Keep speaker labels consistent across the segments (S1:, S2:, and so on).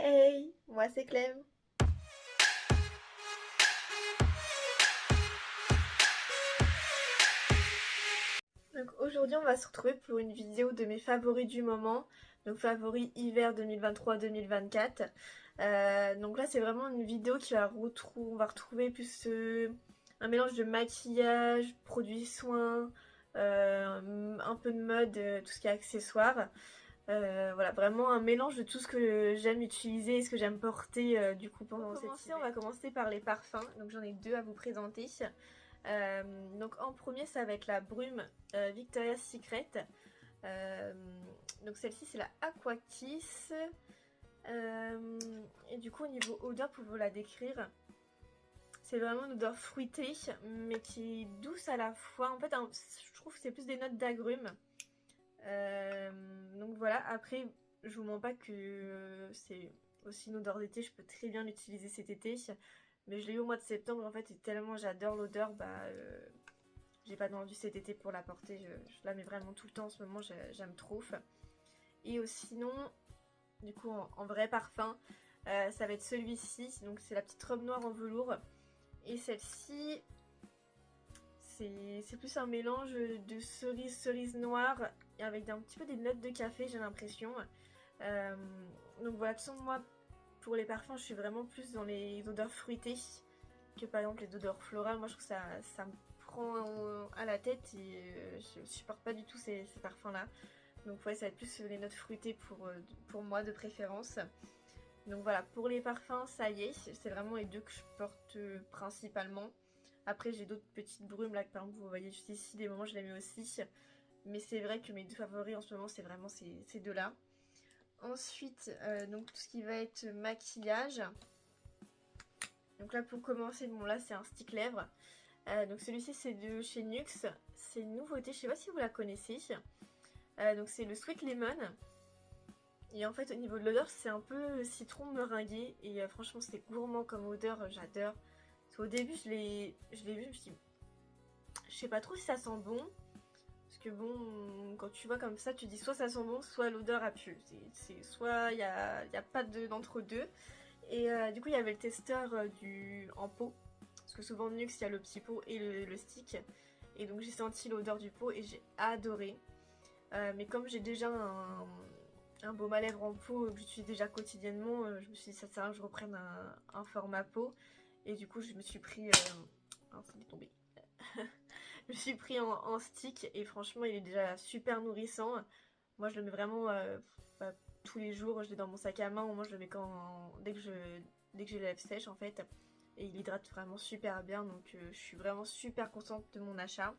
S1: Hey, moi c'est Clem. Donc aujourd'hui on va se retrouver pour une vidéo de mes favoris du moment. Donc favoris hiver 2023-2024. Donc là c'est vraiment une vidéo qui va on va retrouver plus un mélange de maquillage, produits soins, un peu de mode, tout ce qui est accessoires. Voilà, vraiment un mélange de tout ce que j'aime utiliser et ce que j'aime porter du coup pendant cet hiver. On va commencer par les parfums, donc j'en ai deux à vous présenter. Donc en premier ça va être la brume Victoria's Secret. Euh, donc celle-ci c'est la Aqua Kiss. Et du coup au niveau odeur pour vous la décrire, c'est vraiment une odeur fruitée mais qui est douce à la fois. En fait je trouve que c'est plus des notes d'agrumes. Donc voilà, après je vous mens pas que c'est aussi une odeur d'été, je peux très bien l'utiliser cet été. Mais je l'ai eu au mois de septembre en fait et tellement j'adore l'odeur, j'ai pas attendu cet été pour la porter, je la mets vraiment tout le temps en ce moment, j'aime trop. Et sinon, du coup en vrai parfum, ça va être celui-ci, donc c'est la petite robe noire en velours. Et celle-ci, c'est plus un mélange de cerise noire et avec un petit peu des notes de café, j'ai l'impression. Donc voilà, de toute façon, moi, pour les parfums, je suis vraiment plus dans les odeurs fruitées que par exemple les odeurs florales. Moi, je trouve que ça me prend à la tête et je supporte pas du tout ces parfums-là. Donc ouais, ça va être plus les notes fruitées pour moi de préférence. Donc voilà, pour les parfums, ça y est, c'est vraiment les deux que je porte principalement. Après, j'ai d'autres petites brumes là, que par exemple, vous voyez juste ici, des moments je les mets aussi. Mais c'est vrai que mes deux favoris en ce moment, c'est vraiment ces deux-là. Ensuite, donc tout ce qui va être maquillage. Donc là, pour commencer, bon là, c'est un stick lèvres. Donc celui-ci, c'est de chez NYX. C'est une nouveauté, je sais pas si vous la connaissez. Donc c'est le Sweet Lemon. Et en fait, au niveau de l'odeur, c'est un peu citron meringué. Et franchement, c'est gourmand comme odeur, j'adore. Au début, je l'ai vu, je me suis dit, je sais pas trop si ça sent bon. Parce que bon, quand tu vois comme ça, tu dis soit ça sent bon, soit l'odeur a pu. Soit y a pas d'entre-deux. Et du coup, il y avait le testeur en pot. Parce que souvent, NYX, il y a le petit pot et le stick. Et donc, j'ai senti l'odeur du pot et j'ai adoré. Mais comme j'ai déjà un baume à lèvres en pot que j'utilise déjà quotidiennement, je me suis dit ça sert à rien que je reprenne un format pot. Et du coup, je me suis pris... ça m'est tombé. Je me suis pris en stick et franchement, il est déjà super nourrissant. Moi, je le mets vraiment tous les jours. Je l'ai dans mon sac à main. Moi, je le mets dès que j'ai les lèvres sèches en fait. Et il hydrate vraiment super bien. Donc, je suis vraiment super contente de mon achat.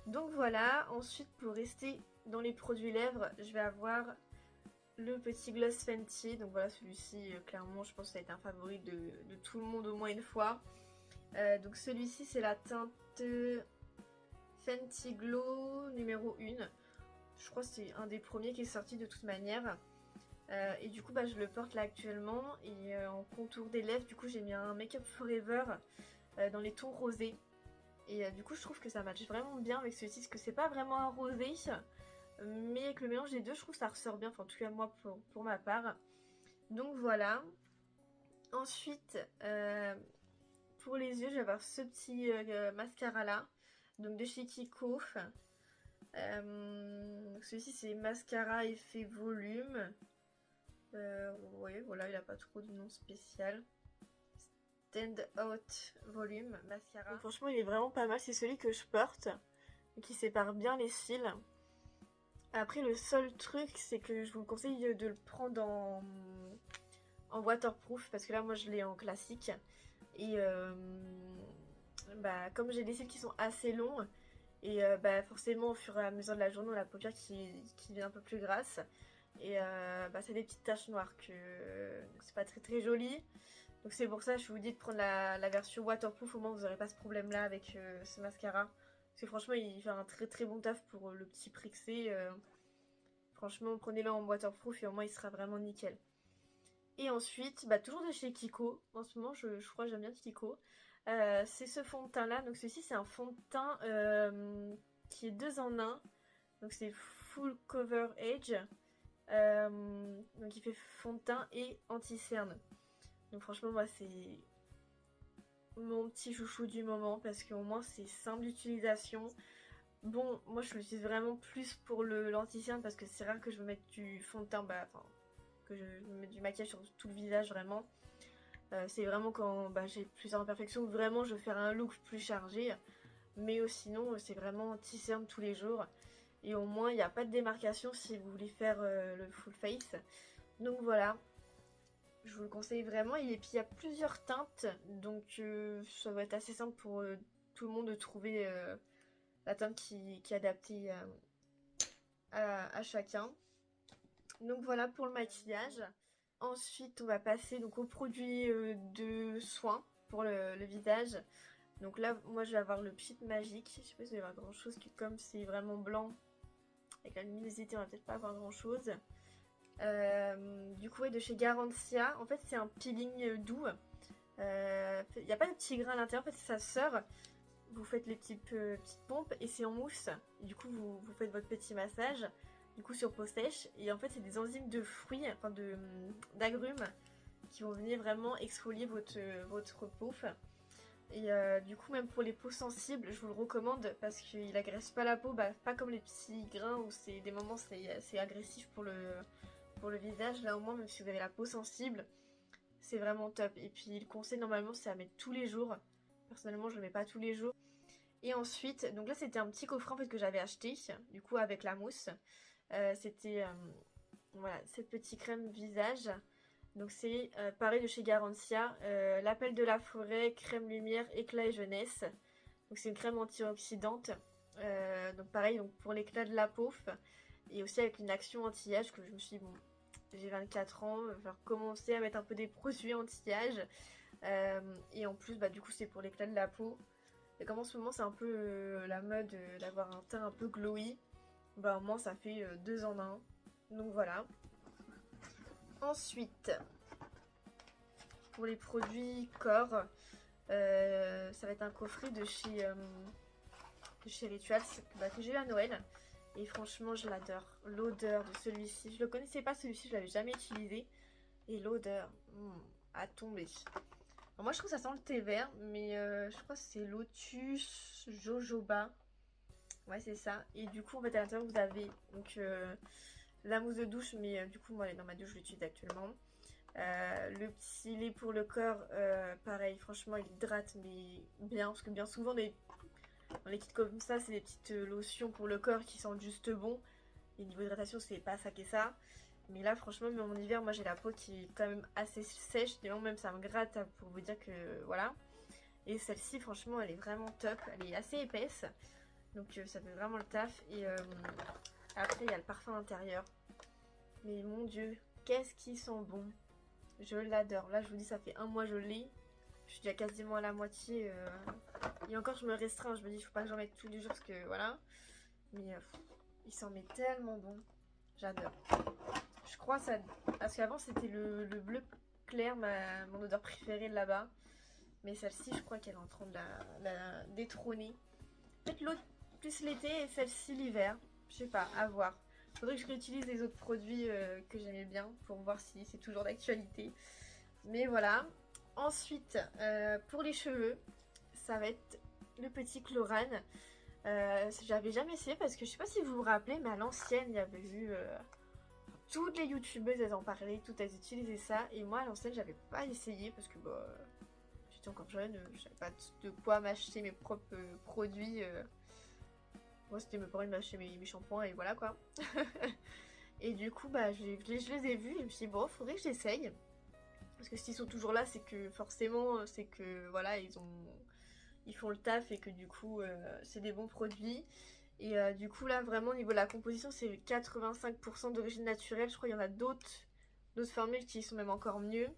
S1: Donc voilà. Ensuite, pour rester dans les produits lèvres, je vais avoir le petit gloss Fenty. Donc voilà, celui-ci, clairement, je pense que ça va être un favori de tout le monde au moins une fois. Donc celui-ci, c'est la teinte Fenty Glow numéro 1. Je crois que c'est un des premiers qui est sorti de toute manière. Et du coup, je le porte là actuellement. Et en contour des lèvres, du coup, j'ai mis un Make Up Forever dans les tons rosés. Et du coup, je trouve que ça matche vraiment bien avec celui-ci, parce que c'est pas vraiment un rosé. Mais avec le mélange des deux, je trouve que ça ressort bien. Enfin, en tout cas, moi, pour ma part. Donc voilà. Ensuite, pour les yeux, je vais avoir ce petit mascara là. Donc de chez Kiko. Celui-ci c'est mascara effet volume. Ouais, voilà, il a pas trop de nom spécial. Stand Out Volume Mascara. Donc, franchement, il est vraiment pas mal. C'est celui que je porte, qui sépare bien les cils. Après, le seul truc, c'est que je vous conseille de le prendre en waterproof, parce que là, moi, je l'ai en classique. Et comme j'ai des cils qui sont assez longs, et forcément, au fur et à mesure de la journée, on a la paupière qui devient un peu plus grasse. Et c'est des petites taches noires que c'est pas très très joli. Donc c'est pour ça que je vous dis de prendre la version waterproof, au moins vous n'aurez pas ce problème là avec ce mascara. Parce que franchement il fait un très très bon taf pour le petit prix que c'est. Franchement prenez-le en waterproof et au moins il sera vraiment nickel. Et ensuite, toujours de chez Kiko, en ce moment je crois que j'aime bien Kiko. C'est ce fond de teint là, donc ceci c'est un fond de teint qui est 2 en 1. Donc c'est Full Cover Age. Donc il fait fond de teint et anti-cerne. Donc franchement moi c'est mon petit chouchou du moment parce qu'au moins c'est simple d'utilisation. Bon, moi je l'utilise vraiment plus pour l'anti-cerne parce que c'est rare que je me mette du fond de teint, enfin que je me mette du maquillage sur tout le visage vraiment. C'est vraiment quand j'ai plusieurs imperfections, vraiment je veux faire un look plus chargé. Mais sinon c'est vraiment anti-cerne tous les jours. Et au moins il n'y a pas de démarcation si vous voulez faire le full face. Donc voilà, je vous le conseille vraiment. Et puis il y a plusieurs teintes, donc ça va être assez simple pour tout le monde de trouver la teinte qui est adaptée à chacun. Donc voilà pour le maquillage. Ensuite on va passer donc aux produits de soins pour le visage. Donc là moi je vais avoir le Pchit Magique. Je sais pas si vous allez avoir grand chose, comme c'est vraiment blanc avec la luminosité on va peut-être pas avoir grand chose. Du coup de chez Garantia, en fait c'est un peeling doux. Il n'y a pas de petits grains à l'intérieur, en fait c'est sa sœur. Vous faites les petites pompes et c'est en mousse. Et du coup vous faites votre petit massage du coup sur peau sèche. Et en fait c'est des enzymes de fruits, enfin d'agrumes qui vont venir vraiment exfolier votre peau. Et du coup même pour les peaux sensibles je vous le recommande parce qu'il agresse pas la peau, pas comme les petits grains où c'est des moments c'est agressif pour le visage. Là au moins même si vous avez la peau sensible c'est vraiment top. Et puis le conseil normalement c'est à mettre tous les jours. Personnellement je le mets pas tous les jours. Et ensuite, donc là c'était un petit coffret en fait que j'avais acheté, du coup avec la mousse. C'était voilà, cette petite crème visage. Donc c'est pareil de chez Garantia, l'appel de la forêt, crème lumière, éclat et jeunesse. Donc c'est une crème antioxydante. Donc pareil donc pour l'éclat de la peau. Et aussi avec une action anti-âge que je me suis dit bon, j'ai 24 ans, je vais commencer à mettre un peu des produits anti-âge. Et en plus du coup c'est pour l'éclat de la peau. Et comme en ce moment c'est un peu la mode d'avoir un teint un peu glowy, au moins ça fait 2 en 1. Donc voilà. Ensuite, pour les produits corps, ça va être un coffret de chez Rituals que j'ai eu à Noël. Et franchement je l'adore. L'odeur de celui-ci, je le connaissais pas celui-ci, je l'avais jamais utilisé. Et l'odeur, à tomber. Alors moi je trouve que ça sent le thé vert, mais je crois que c'est lotus jojoba. Ouais c'est ça. Et du coup en fait à l'intérieur vous avez donc la mousse de douche, mais du coup moi dans ma douche je l'utilise actuellement. Le petit lait pour le corps, pareil franchement il hydrate mais bien, parce que bien souvent dans les kits comme ça c'est des petites lotions pour le corps qui sentent juste bon. Et niveau hydratation c'est pas ça qu'est ça. Mais là franchement même en hiver moi j'ai la peau qui est quand même assez sèche, même ça me gratte pour vous dire que voilà. Et celle-ci franchement elle est vraiment top, elle est assez épaisse. Donc ça fait vraiment le taf. Et après il y a le parfum intérieur. Mais mon dieu, qu'est-ce qui sent bon. Je l'adore. Là je vous dis ça fait un mois je l'ai. Je suis déjà quasiment à la moitié. Et encore je me restreins, je me dis il faut pas que j'en mette tous les jours parce que voilà. Mais il s'en met tellement bon. J'adore. Je crois ça. Parce qu'avant c'était le bleu clair, mon odeur préférée là-bas. Mais celle-ci, je crois qu'elle est en train de la détrôner. Peut-être l'autre plus l'été et celle-ci l'hiver. Je sais pas, à voir. Faudrait que je réutilise les autres produits que j'aimais bien pour voir si c'est toujours d'actualité. Mais voilà. Ensuite, pour les cheveux, ça va être le petit Chlorane. J'avais jamais essayé parce que je sais pas si vous vous rappelez, mais à l'ancienne, il y avait eu... toutes les youtubeuses, elles en parlaient, toutes elles utilisaient ça. Et moi, à l'ancienne, j'avais pas essayé parce que j'étais encore jeune, je savais pas de quoi m'acheter mes propres produits. Moi, c'était mes parents qui m'achetaient mes shampoings et voilà quoi. Et du coup, je les ai vus et je me suis dit, bon, faudrait que j'essaye. Parce que s'ils sont toujours là, c'est que forcément, c'est que voilà, ils font le taf et que du coup, c'est des bons produits. Et du coup là vraiment au niveau de la composition c'est 85% d'origine naturelle. Je crois qu'il y en a d'autres formules qui sont même encore mieux.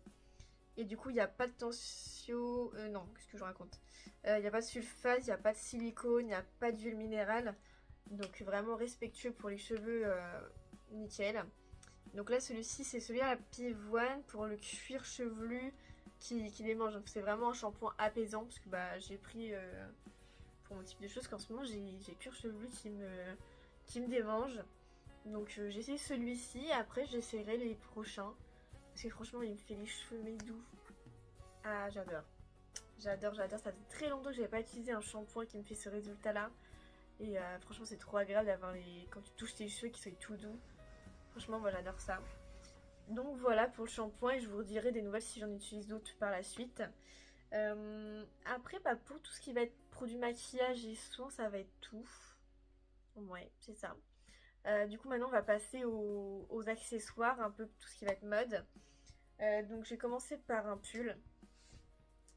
S1: Et du coup il n'y a pas de tension... non, qu'est-ce que je raconte, il n'y a pas de sulfate, il n'y a pas de silicone, il n'y a pas d'huile minérale. Donc vraiment respectueux pour les cheveux, nickel. Donc là celui-ci c'est celui à la pivoine pour le cuir chevelu qui démange. Donc c'est vraiment un shampoing apaisant parce que j'ai pris... pour mon type de choses qu'en ce moment j'ai cuir chevelu qui me démange. Donc j'essaie celui-ci, après j'essaierai les prochains. Parce que franchement il me fait les cheveux mais doux. Ah j'adore. J'adore, j'adore. Ça fait très longtemps que j'avais pas utilisé un shampoing qui me fait ce résultat là. Et franchement c'est trop agréable d'avoir les... quand tu touches tes cheveux qui soient tout doux. Franchement moi j'adore ça. Donc voilà pour le shampoing et je vous redirai des nouvelles si j'en utilise d'autres par la suite. Après bah, pour tout ce qui va être produit maquillage et soins ça va être tout. Ouais c'est ça. Du coup maintenant on va passer aux accessoires, un peu tout ce qui va être mode. Donc je vais commencer par un pull.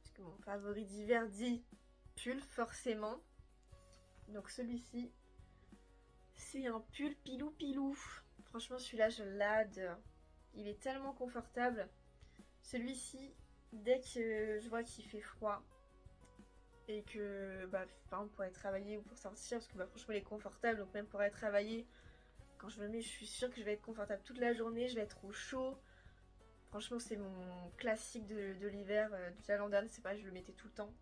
S1: Parce que mon favori d'hiver dit pull forcément. Donc celui-ci, c'est un pull pilou pilou. Franchement celui-là je l'adore. Il est tellement confortable. Celui-ci, dès que je vois qu'il fait froid et que bah, par exemple pour aller travailler ou pour sortir, parce que bah, franchement il est confortable, donc même pour aller travailler, quand je me mets je suis sûre que je vais être confortable toute la journée, je vais être au chaud. Franchement c'est mon classique de l'hiver. Déjà l'an dernier c'est pas, je le mettais tout le temps.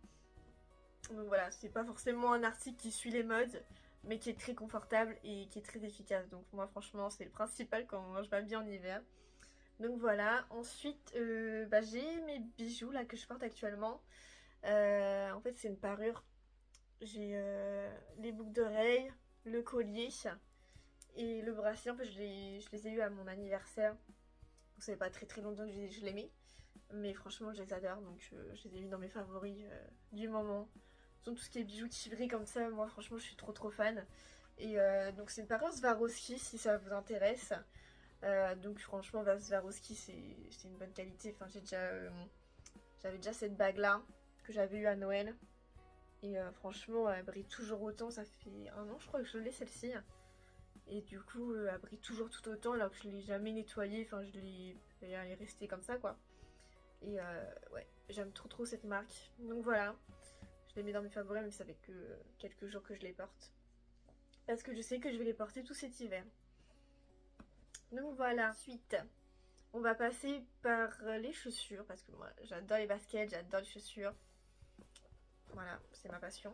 S1: Donc voilà, c'est pas forcément un article qui suit les modes, mais qui est très confortable et qui est très efficace. Donc moi franchement c'est le principal quand je m'habille en hiver. Donc voilà, ensuite bah, j'ai mes bijoux là que je porte actuellement. En fait c'est une parure. J'ai les boucles d'oreilles, le collier et le bracelet. En fait je les ai eu à mon anniversaire. Donc ça fait pas très très longtemps que je les mets. Mais franchement je les adore, donc je les ai mis dans mes favoris du moment. Tout ce qui est bijoux tigrés comme ça, moi franchement je suis trop fan. Et donc c'est une parure Swarovski si ça vous intéresse. Donc franchement Swarovski c'est une bonne qualité. Enfin j'avais déjà cette bague là que j'avais eu à Noël. Et franchement elle brille toujours autant. Ça fait un an je crois que je l'ai celle-ci. Et du coup elle brille toujours tout autant alors que je l'ai jamais nettoyée. Enfin elle est restée comme ça quoi. Et ouais j'aime trop cette marque. Donc voilà. Je les mets dans mes favoris mais ça fait que quelques jours que je les porte. Parce que je sais que je vais les porter tout cet hiver. Donc voilà. Ensuite, on va passer par les chaussures. Parce que moi, j'adore les baskets, j'adore les chaussures. Voilà, c'est ma passion.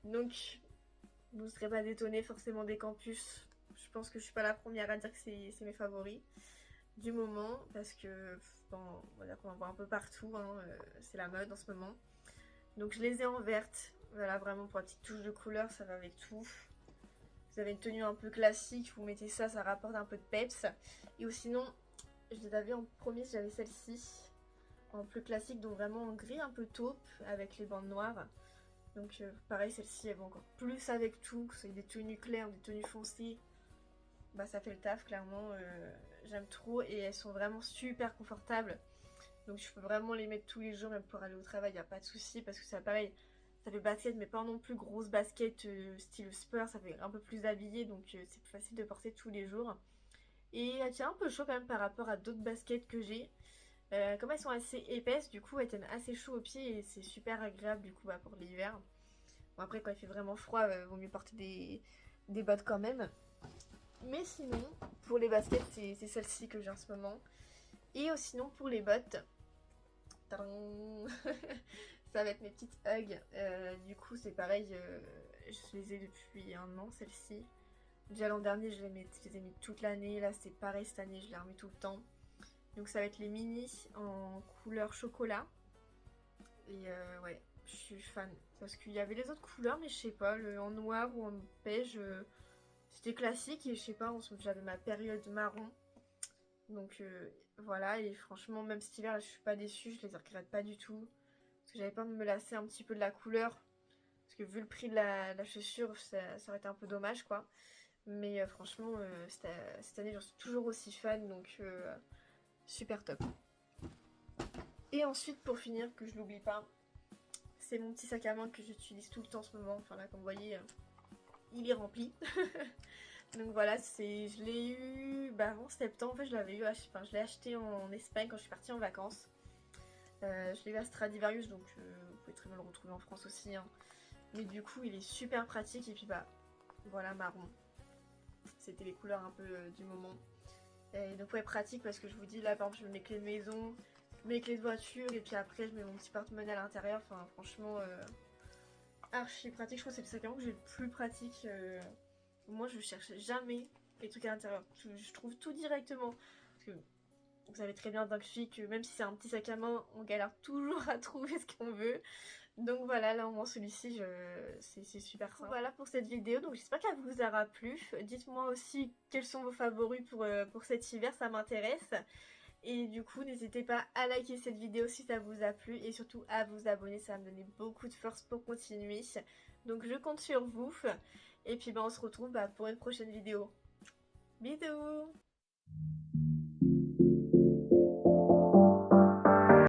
S1: Donc, vous ne serez pas étonnés forcément des campus. Je pense que je suis pas la première à dire que c'est mes favoris du moment. Parce que, bon, on va dire qu'on en voit un peu partout. Hein, c'est la mode en ce moment. Donc je les ai en verte. Voilà, vraiment pour la petite touche de couleur, ça va avec tout. Vous avez une tenue un peu classique, vous mettez ça, ça rapporte un peu de peps. Et sinon, je les avais en premier, j'avais celle-ci. En plus classique, donc vraiment en gris un peu taupe, avec les bandes noires. Donc pareil, celle-ci, elle va encore plus avec tout. Que ce soit des tenues claires ou des tenues foncées. Bah ça fait le taf, clairement. J'aime trop et elles sont vraiment super confortables. Donc je peux vraiment les mettre tous les jours, même pour aller au travail, il n'y a pas de souci. Parce que ça pareil, ça fait basket, mais pas non plus grosse basket style sport. Ça fait un peu plus habillé, donc c'est plus facile de porter tous les jours. Et elle tient un peu chaud quand même par rapport à d'autres baskets que j'ai. Comme elles sont assez épaisses, du coup elles tiennent assez chaud aux pieds et c'est super agréable du coup bah, pour l'hiver. Bon après quand il fait vraiment froid, vaut mieux porter des bottes quand même. Mais sinon, pour les baskets, c'est celle-ci que j'ai en ce moment. Et sinon pour les bottes, ça va être mes petites Ugg. Du coup c'est pareil, je les ai depuis un an celles-ci. Déjà l'an dernier je les ai mis toute l'année. Là c'est pareil cette année, je les remets tout le temps. Donc ça va être les mini en couleur chocolat. Et ouais, je suis fan. Parce qu'il y avait les autres couleurs, mais je sais pas, en noir ou en beige, c'était classique. Et je sais pas, j'avais ma période marron. Donc voilà, et franchement, même cet hiver, là, je suis pas déçue, je les regrette pas du tout. Parce que j'avais pas me lasser un petit peu de la couleur. Parce que vu le prix de la chaussure, ça aurait été un peu dommage, quoi. Mais franchement, cette année, j'en suis toujours aussi fan, donc super top. Et ensuite, pour finir, que je l'oublie pas, c'est mon petit sac à main que j'utilise tout le temps en ce moment. Enfin là, comme vous voyez, il est rempli. Donc voilà, je l'ai eu en septembre. En fait, je l'ai acheté en Espagne quand je suis partie en vacances. Je l'ai eu à Stradivarius, donc vous pouvez très bien le retrouver en France aussi. Hein. Mais du coup, il est super pratique. Et puis voilà, marron. C'était les couleurs un peu du moment. Et donc ouais, pratique parce que je vous dis, là par exemple, je mets mes clés de maison, mes clés de voiture et puis après je mets mon petit porte-monnaie à l'intérieur. Enfin franchement, archi pratique. Je crois que c'est le sac à main que j'ai le plus pratique. Moi je cherche jamais les trucs à l'intérieur. Je trouve tout directement. Parce que vous savez très bien, Dunk Fille, que même si c'est un petit sac à main, on galère toujours à trouver ce qu'on veut. Donc voilà, là au moins celui-ci, c'est super simple. Voilà pour cette vidéo, donc j'espère qu'elle vous aura plu. Dites-moi aussi quels sont vos favoris pour cet hiver, ça m'intéresse. Et du coup, n'hésitez pas à liker cette vidéo si ça vous a plu et surtout à vous abonner, ça va me donner beaucoup de force pour continuer. Donc je compte sur vous. Et puis on se retrouve pour une prochaine vidéo. Bisous!